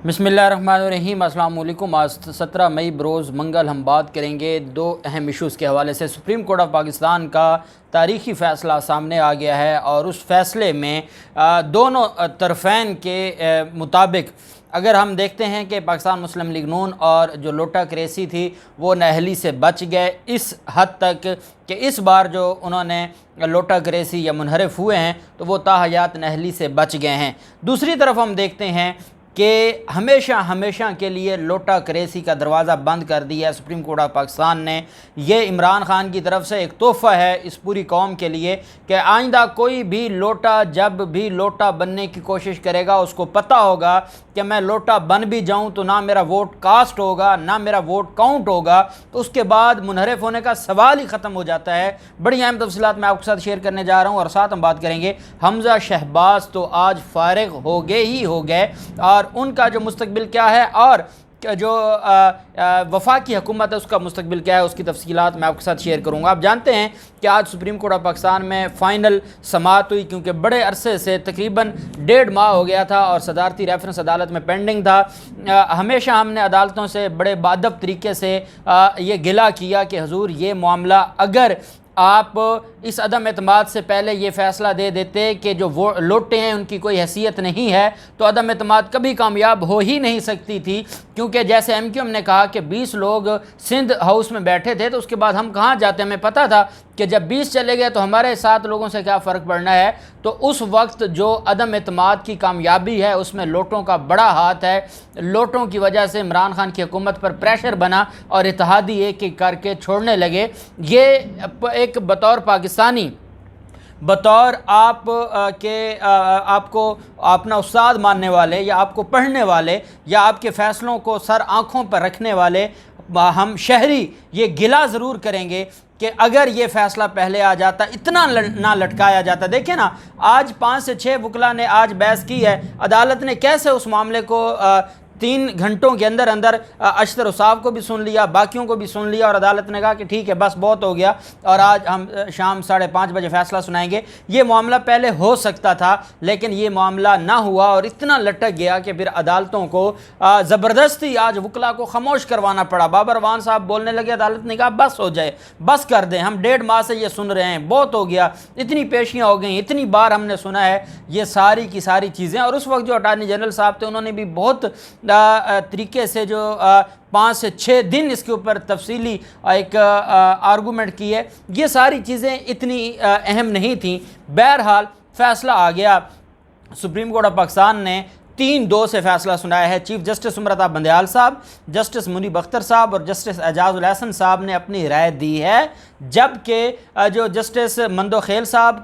बिस्मिल्लाहिर्रहमानिर्रहीम। अस्सलाम वालेकुम। आज 17 मई बरोज़ मंगल हम बात करेंगे दो अहम इशूज़ के हवाले से। सुप्रीम कोर्ट ऑफ पाकिस्तान का तारीख़ी फ़ैसला सामने आ गया है और उस फ़ैसले में दोनों तरफ़ैन के मुताबिक अगर हम देखते हैं कि पाकिस्तान मुस्लिम लीग नून और जो लोटा क्रेसी थी वो नाअहली से बच गए इस हद तक कि इस बार जो उन्होंने लोटा क्रेसी या मुनहरफ हुए हैं तो वो ताहयात नाअहली से बच गए हैं। दूसरी तरफ हम देखते हैं कि हमेशा के लिए लोटा क्रेसी का दरवाज़ा बंद कर दिया है सुप्रीम कोर्ट ऑफ पाकिस्तान ने। ये इमरान खान की तरफ से एक तोहफ़ा है इस पूरी कौम के लिए कि आइंदा कोई भी लोटा जब भी लोटा बनने की कोशिश करेगा उसको पता होगा कि मैं लोटा बन भी जाऊं तो ना मेरा वोट कास्ट होगा ना मेरा वोट काउंट होगा, तो उसके बाद मुनहरफ होने का सवाल ही ख़त्म हो जाता है। बड़ी अहम तफसीलात मैं आपके साथ शेयर करने जा रहा हूं और साथ हम बात करेंगे हमजा शहबाज तो आज फारिग हो गए और उनका जो मुस्तकबिल क्या है और जो वफाकी हुकूमत है उसका मुस्तकबिल क्या है उसकी तफसीलात मैं आपके साथ शेयर करूंगा। आप जानते हैं कि आज सुप्रीम कोर्ट ऑफ पाकिस्तान में फ़ाइनल समाअत हुई क्योंकि बड़े अरसे से तकरीबन 1.5 माह हो गया था और सदारती रेफरेंस अदालत में पेंडिंग था। हमेशा हमने अदालतों से बड़े बादब तरीके से ये गिला किया कि हुजूर ये मामला अगर आप इस अदम एतमाद से पहले ये फ़ैसला दे देते कि जो वो लोटे हैं उनकी कोई हैसियत नहीं है तो अदम एतमाद कभी कामयाब हो ही नहीं सकती थी, क्योंकि जैसे MQM ने कहा कि 20 लोग सिंध हाउस में बैठे थे तो उसके बाद हम कहाँ जाते, हमें पता था कि जब 20 चले गए तो हमारे 7 लोगों से क्या फ़र्क पड़ना है। तो उस वक्त जो अदम एतमाद की कामयाबी है उसमें लोटों का बड़ा हाथ है। लोटों की वजह से इमरान खान की हुकूमत पर प्रेशर बना और इत्तेहादी एक करके छोड़ने लगे। ये एक बतौर पाकिस्तानी, बतौर आपको अपना उस्ताद मानने वाले या आपको पढ़ने वाले या आपके फ़ैसलों को सर आँखों पर रखने वाले हम शहरी ये गिला ज़रूर करेंगे कि अगर ये फ़ैसला पहले आ जाता, इतना ना लटकाया जाता। देखिए ना, आज 5 से 6 वकला ने आज बहस की है, अदालत ने कैसे उस मामले को 3 घंटों के अंदर अशतर उसाफ को भी सुन लिया, बाकियों को भी सुन लिया और अदालत ने कहा कि ठीक है बस बहुत हो गया और आज हम शाम 5:30 बजे फ़ैसला सुनाएंगे। ये मामला पहले हो सकता था लेकिन ये मामला ना हुआ और इतना लटक गया कि फिर अदालतों को ज़बरदस्ती आज वकला को खामोश करवाना पड़ा। बाबर वान साहब बोलने लगे, अदालत ने कहा बस हो जाए, बस कर दें, हम 1.5 माह से ये सुन रहे हैं, बहुत हो गया, इतनी पेशियाँ हो गई, इतनी बार हमने सुना है ये सारी की सारी चीज़ें। और उस वक्त जो अटॉर्नी जनरल साहब थे उन्होंने भी बहुत तरीके से जो 5 से 6 दिन इसके ऊपर तफसीली एक आर्गूमेंट की है। ये सारी चीज़ें इतनी अहम नहीं थी। बहरहाल फ़ैसला आ गया। सुप्रीम कोर्ट ऑफ पाकिस्तान ने 3-2 से फ़ैसला सुनाया है। चीफ जस्टिस उमरता बंदयाल साहब, जस्टिस मुनीब अख्तर साहब और जस्टिस एजाजुल हसन साहब ने अपनी राय दी है, जबकि जो जस्टिस मंदोखेल साहब,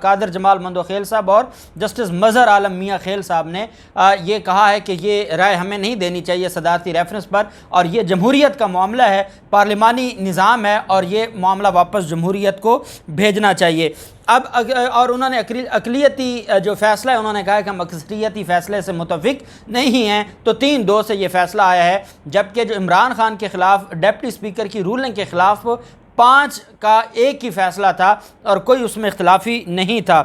कादर जमाल मंदोखेल साहब और जस्टिस मज़हर आलम मियाँ खेल साहब ने ये कहा है कि ये राय हमें नहीं देनी चाहिए सदारती रेफरेंस पर और ये जमहूरियत का मामला है, पार्लिमानी निज़ाम है और ये मामला वापस जमहूरियत को भेजना चाहिए। अब और उन्होंने अक़लियती जो फ़ैसला है उन्होंने कहा है कि हम अक्सरियती फ़ैसले से मुतफ़िक नहीं हैं, तो 3-2 से ये फ़ैसला आया है। जबकि जो इमरान खान के ख़िलाफ़ डिप्टी स्पीकर की रूलिंग के ख़िलाफ़ 5 का 1 ही फ़ैसला था और कोई उसमें इख्तिलाफ़ी नहीं था।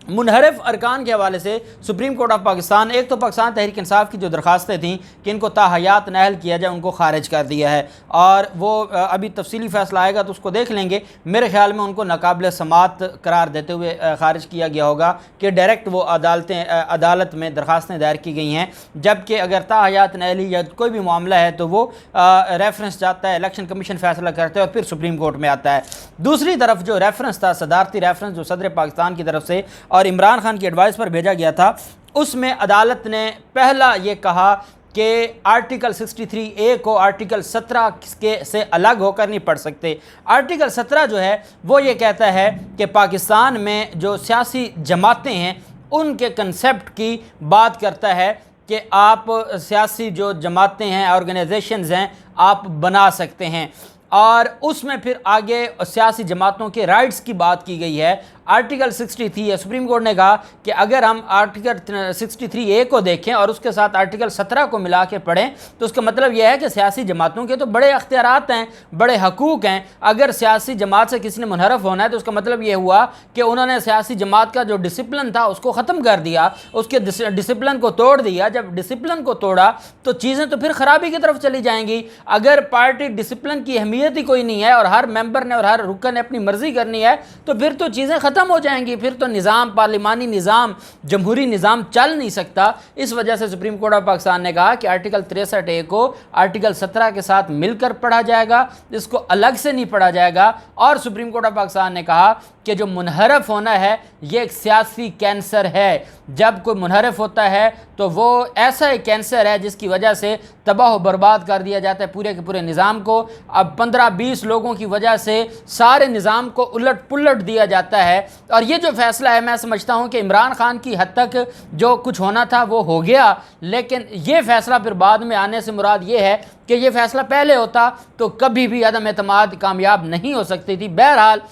मुनहरफ अरकान के हवाले से सुप्रीम कोर्ट ऑफ पाकिस्तान, एक तो पाकिस्तान तहरीक इंसाफ की जो दरखास्तें थीं कि इनको ताहयात नाअहल किया जाए उनको खारिज कर दिया है और वो अभी तफसीली फ़ैसला आएगा तो उसको देख लेंगे। मेरे ख़्याल में उनको नाकाबिल समात करार देते हुए खारिज किया गया होगा कि डायरेक्ट वो अदालत में दरखास्तें दायर की गई हैं, जबकि अगर ताहयात नाअहली या कोई भी मामला है तो वो रेफरेंस जाता है, इलेक्शन कमीशन फ़ैसला करता है और फिर सुप्रीम कोर्ट में आता है। दूसरी तरफ जो रेफरेंस था, सदारती रेफरेंस जो सदर पाकिस्तान की तरफ से और इमरान खान की एडवाइस पर भेजा गया था, उसमें अदालत ने पहला ये कहा कि आर्टिकल 63A को आर्टिकल 17 से अलग होकर नहीं पढ़ सकते। आर्टिकल 17 जो है वो ये कहता है कि पाकिस्तान में जो सियासी जमातें हैं उनके कंसेप्ट की बात करता है कि आप सियासी जो जमातें हैं, ऑर्गेनाइजेशंस हैं, आप बना सकते हैं और उसमें फिर आगे सियासी जमातों के राइट्स की बात की गई है। आर्टिकल 63 है। सुप्रीम कोर्ट ने कहा कि अगर हम आर्टिकल 63A को देखें और उसके साथ आर्टिकल 17 को मिला के पढ़ें तो उसका मतलब यह है कि सियासी जमातों के तो बड़े अख्तियारात हैं, बड़े हकूक़ हैं। अगर सियासी जमात से किसी ने मुनहरफ होना है तो उसका मतलब ये हुआ कि उन्होंने सियासी जमात का जो डिसिप्लिन था उसको ख़त्म कर दिया, उसके डिसिप्लिन को तोड़ दिया। जब डिसिप्लिन को तोड़ा तो चीज़ें तो फिर ख़राबी की तरफ चली जाएंगी। अगर पार्टी डिसिप्लिन की अहमियत ही कोई नहीं है और हर मेंबर ने और हर रुकन ने अपनी मर्ज़ी करनी है तो फिर तो चीज़ें ख़त्म हो जाएंगी, फिर तो निज़ाम, पार्लिमानी निज़ाम, जमहूरी निज़ाम चल नहीं सकता। इस वजह से सुप्रीम कोर्ट ऑफ पाकिस्तान ने कहा कि आर्टिकल 63A को आर्टिकल 17 के साथ मिलकर पढ़ा जाएगा, इसको अलग से नहीं पढ़ा जाएगा। और सुप्रीम कोर्ट ऑफ पाकिस्तान ने कहा कि जो मुनहरफ होना है ये एक सियासी कैंसर है। जब कोई मुनहरफ होता है तो वो ऐसा एक कैंसर है जिसकी वजह से तबाह व बर्बाद कर दिया जाता है पूरे के पूरे निज़ाम को। अब 15-20 लोगों की वजह से सारे निज़ाम को उलट पुलट दिया जाता है। और ये जो फ़ैसला है, मैं समझता हूँ कि इमरान खान की हद तक जो कुछ होना था वो हो गया, लेकिन ये फ़ैसला फिर बाद में आने से मुराद ये है कि ये फ़ैसला पहले होता तो कभी भी अदम एतमाद कामयाब नहीं हो सकती थी। बहरहाल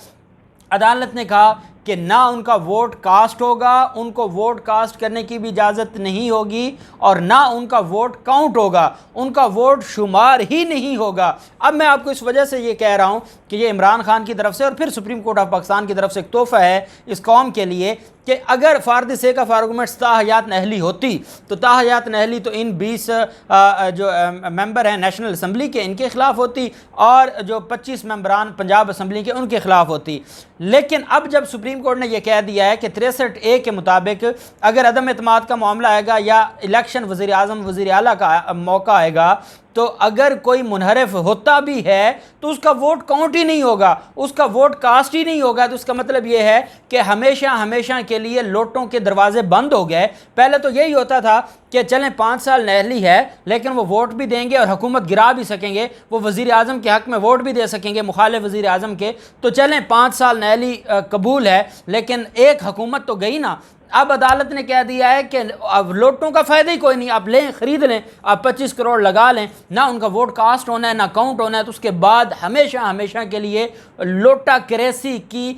अदालत ने कहा कि ना उनका वोट कास्ट होगा, उनको वोट कास्ट करने की भी इजाज़त नहीं होगी और ना उनका वोट काउंट होगा, उनका वोट शुमार ही नहीं होगा। अब मैं आपको इस वजह से ये कह रहा हूँ कि ये इमरान खान की तरफ से और फिर सुप्रीम कोर्ट ऑफ पाकिस्तान की तरफ से एक तोहफ़ा है इस कौम के लिए कि अगर फ़ार्द सेक ऑफ आर्गूमेंट्स ताहयात नहली होती तो ताहयात नहली तो इन 20 जो मेंबर हैं नेशनल असम्बली के, इनके ख़िलाफ़ होती और जो 25 मेंबरान पंजाब असम्बली के उनके ख़िलाफ़ होती। लेकिन अब जब सुप्रीम कोर्ट ने यह कह दिया है कि 63A के मुताबिक अगर अदम एतमाद का मामला आएगा या इलेक्शन वज़ीर आज़म वज़ीर आला का मौका आएगा तो अगर कोई मुनहरफ होता भी है तो उसका वोट काउंट ही नहीं होगा, उसका वोट कास्ट ही नहीं होगा। तो उसका मतलब ये है कि हमेशा हमेशा के लिए लोटों के दरवाजे बंद हो गए। पहले तो यही होता था कि चलें 5 साल नहली है लेकिन वो वोट भी देंगे और हुकूमत गिरा भी सकेंगे, वो वज़ीर आज़म के हक़ में वोट भी दे सकेंगे मुखालिफ वज़ीर आज़म के, तो चलें 5 साल नहली कबूल है लेकिन एक हुकूमत तो गई ना। अब अदालत ने कह दिया है कि अब लोटों का फ़ायदा ही कोई नहीं, आप लें, ख़रीद लें, आप 25 करोड़ लगा लें, ना उनका वोट कास्ट होना है ना काउंट होना है। तो उसके बाद हमेशा हमेशा के लिए लोटा करेसी की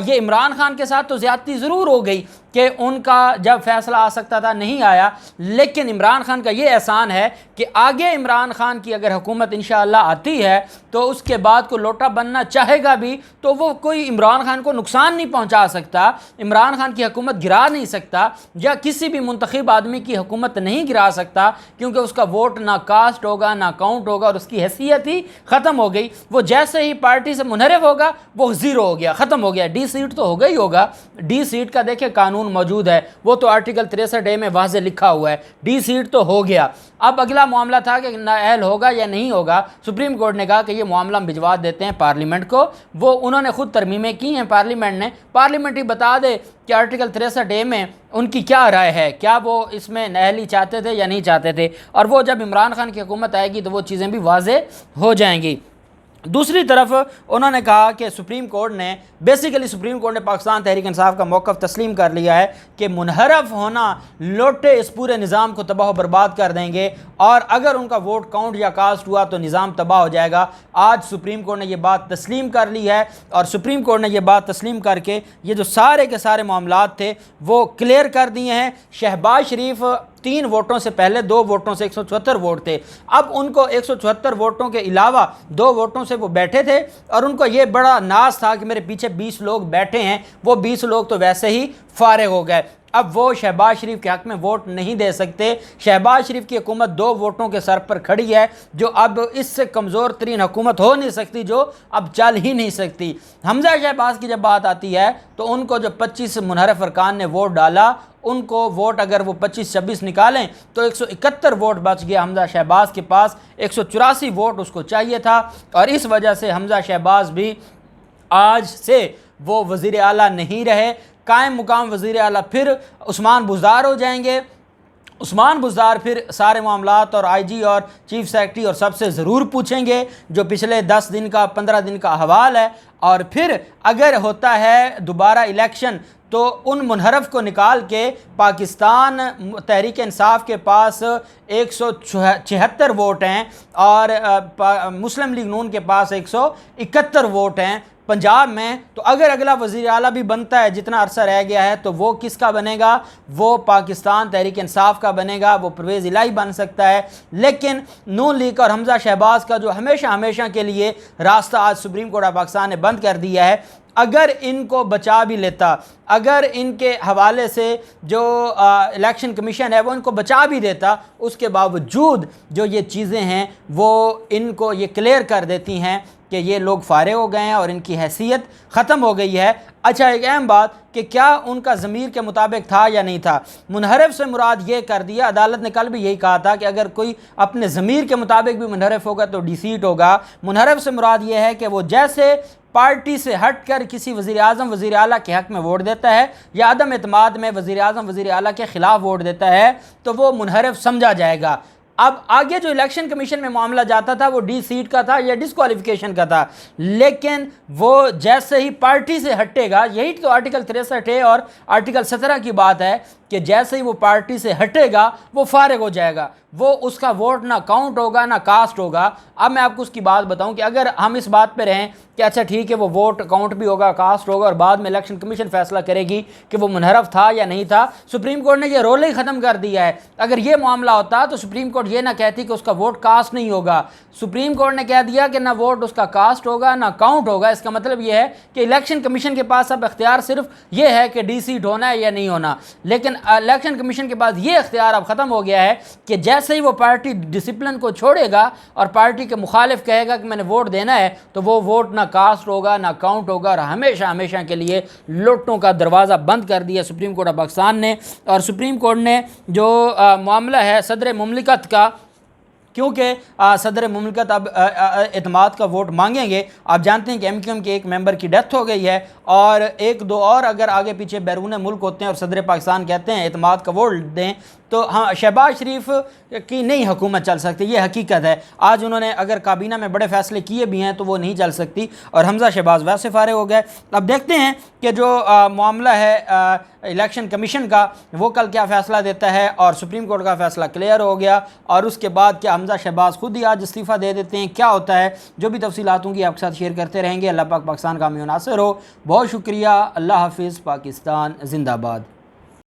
ये इमरान खान के साथ तो ज़्यादती ज़रूर हो गई कि उनका जब फ़ैसला आ सकता था नहीं आया, लेकिन इमरान खान का ये एहसान है कि आगे इमरान खान की अगर हुकूमत इंशाअल्लाह आती है तो उसके बाद को लोटा बनना चाहेगा भी तो वो कोई इमरान खान को नुकसान नहीं पहुंचा सकता, इमरान खान की हुकूमत गिरा नहीं सकता या किसी भी मुंतखब आदमी की हुकूमत नहीं गिरा सकता, क्योंकि उसका वोट ना कास्ट होगा ना काउंट होगा और उसकी हैसियत ही ख़त्म हो गई। वो जैसे ही पार्टी से मुनहरफ होगा वो ज़ीरो हो गया, ख़त्म हो गया। डी सीट तो होगा ही होगा, डी सीट का देखिए कानून मौजूद है, वो तो आर्टिकल 63A में वाज़े लिखा हुआ है, डी सीट तो हो गया। अब अगला मामला था कि नाअहल होगा या नहीं होगा। सुप्रीम कोर्ट ने कहा कि ये मामला हम भिजवा देते हैं पार्लियामेंट को, वो उन्होंने खुद तरमीमें की हैं पार्लियामेंट ने, पार्लियामेंट ही बता दे कि आर्टिकल 63A में उनकी क्या राय है, क्या वो इसमें नाअहली चाहते थे या नहीं चाहते थे, और वो जब इमरान खान की हुकूमत आएगी तो वो चीज़ें भी वाज़े हो जाएंगी। दूसरी तरफ उन्होंने कहा कि सुप्रीम कोर्ट ने बेसिकली सुप्रीम कोर्ट ने पाकिस्तान तहरीक इंसाफ का मौक़िफ़ तस्लीम कर लिया है कि मुनहरफ होना लोटे इस पूरे निज़ाम को तबाह बर्बाद कर देंगे और अगर उनका वोट काउंट या कास्ट हुआ तो निज़ाम तबाह हो जाएगा। आज सुप्रीम कोर्ट ने यह बात तस्लीम कर ली है और सुप्रीम कोर्ट ने यह बात तस्लीम करके ये जो सारे के सारे मामलात थे वो क्लियर कर दिए हैं। शहबाज शरीफ 3 वोटों से पहले 2 वोटों से 174 वोट थे, अब उनको 174 वोटों के अलावा 2 वोटों से वो बैठे थे और उनको ये बड़ा नाज था कि मेरे पीछे 20 लोग बैठे हैं, वो 20 लोग तो वैसे ही फारिग हो गए। अब वो शहबाज शरीफ के हक़ में वोट नहीं दे सकते। शहबाज शरीफ की हुकूमत 2 वोटों के सर पर खड़ी है जो अब इससे कमज़ोर तरीन हुकूमत हो नहीं सकती, जो अब चल ही नहीं सकती। हमजा शहबाज की जब बात आती है तो उनको जो 25 मुनहरफ अरकान ने वोट डाला उनको वोट अगर वो 25-26 निकालें तो 171 वोट बच गया हमजा शहबाज के पास, 184 वोट उसको चाहिए था और इस वजह से हमजा शहबाज भी आज से वो वज़ीर आला नहीं रहे। कायम मुकाम वज़ीर आला फिर उस्मान बुज़दार हो जाएंगे। उस्मान बुज़दार फिर सारे मामलात और आईजी और चीफ सेक्रेटरी और सबसे ज़रूर पूछेंगे जो पिछले 10 दिन का 15 दिन का अहवाल है, और फिर अगर होता है दोबारा इलेक्शन तो उन मुनहरफ को निकाल के पाकिस्तान तहरीक इंसाफ के पास 176 वोट हैं और मुस्लिम लीग नून के पास 171 वोट हैं। पंजाब में, तो अगर अगला वज़ीर आला भी बनता है, जितना अरसा रह गया है, तो वो किसका बनेगा? वो पाकिस्तान तहरीक इंसाफ का बनेगा, वो परवेज़ इलाही बन सकता है। लेकिन नून लीग और हमज़ा शहबाज का जो हमेशा हमेशा के लिए रास्ता आज सुप्रीम कोर्ट ऑफ पाकिस्तान ने बंद कर दिया है, अगर इनको बचा भी लेता, अगर इनके हवाले से जो इलेक्शन कमीशन है वो इनको बचा भी देता, उसके बावजूद जो ये चीज़ें हैं वो इनको ये क्लियर कर देती हैं कि ये लोग फारिग हो गए हैं और इनकी हैसियत ख़त्म हो गई है। अच्छा, एक अहम बात कि क्या उनका ज़मीर के मुताबिक था या नहीं था? मुनहरफ से मुराद ये कर दिया, अदालत ने कल भी यही कहा था कि अगर कोई अपने ज़मीर के मुताबिक भी मुनहरफ होगा तो डिसीट होगा। मुनहरफ से मुराद ये है कि वो जैसे पार्टी से हट कर किसी वज़ीर आज़म वज़ीर आला के हक़ में वोट देता है या अदम एतमाद में वज़ीर आज़म वज़ीर आला के ख़िलाफ़ वोट देता है, तो वो मुनहरफ समझा जाएगा। अब आगे जो इलेक्शन कमीशन में मामला जाता था वो डी सीट का था या डिस्क्वालिफिकेशन का था, लेकिन वो जैसे ही पार्टी से हटेगा, यही तो आर्टिकल 63 है और आर्टिकल 17 की बात है कि जैसे ही वो पार्टी से हटेगा वो फारिग हो जाएगा, वो उसका वोट ना काउंट होगा ना कास्ट होगा। अब मैं आपको उसकी बात बताऊं कि अगर हम इस बात पे रहें कि अच्छा ठीक है वो वोट काउंट भी होगा, कास्ट होगा, और बाद में इलेक्शन कमीशन फैसला करेगी कि वो मुनहरफ था या नहीं था, सुप्रीम कोर्ट ने ये रोल ही ख़त्म कर दिया है। अगर ये मामला होता तो सुप्रीम कोर्ट ये ना कहती कि उसका वोट कास्ट नहीं होगा, सुप्रीम कोर्ट ने कह दिया कि ना वोट उसका कास्ट होगा ना काउंट होगा। इसका मतलब ये है कि इलेक्शन कमीशन के पास अब इख्तियार सिर्फ ये है कि डी सीट होना है या नहीं होना, लेकिन इलेक्शन कमीशन के पास ये इख्तियार अब ख़त्म हो गया है कि जैसे ही वो पार्टी डिसिप्लिन को छोड़ेगा और पार्टी के मुखालिफ कहेगा कि मैंने वोट देना है, तो वो वोट ना कास्ट होगा ना काउंट होगा और हमेशा हमेशा के लिए लोटों का दरवाज़ा बंद कर दिया सुप्रीम कोर्ट ऑफ पाकिस्तान ने। और सुप्रीम कोर्ट ने जो मामला है सदर मुमलिकत का, क्योंकि सदर मुमलिकत अब एतमाद का वोट मांगेंगे। आप जानते हैं कि MQM के एक मेंबर की डेथ हो गई है और एक दो और अगर आगे पीछे बैरून मुल्क होते हैं और सदर पाकिस्तान कहते हैं एतमाद का वोट दें, तो हाँ, शहबाज शरीफ की नहीं हुकूमत चल सकती, ये हकीकत है। आज उन्होंने अगर काबीना में बड़े फैसले किए भी हैं तो वो नहीं चल सकती और हमज़ा शहबाज वैसे फारिग हो गए। अब देखते हैं कि जो मामला है इलेक्शन कमीशन का वो कल क्या फ़ैसला देता है, और सुप्रीम कोर्ट का फ़ैसला क्लियर हो गया और उसके बाद क्या हमज़ा शहबाज खुद ही आज इस्तीफ़ा दे देते हैं, क्या होता है, जो भी तफसीलात होंगी आपके साथ शेयर करते रहेंगे। अल्लाह पाक पाकिस्तान का हामी नासिर हो। बहुत शुक्रिया। अल्लाह हाफिज़। पाकिस्तान जिंदाबाद।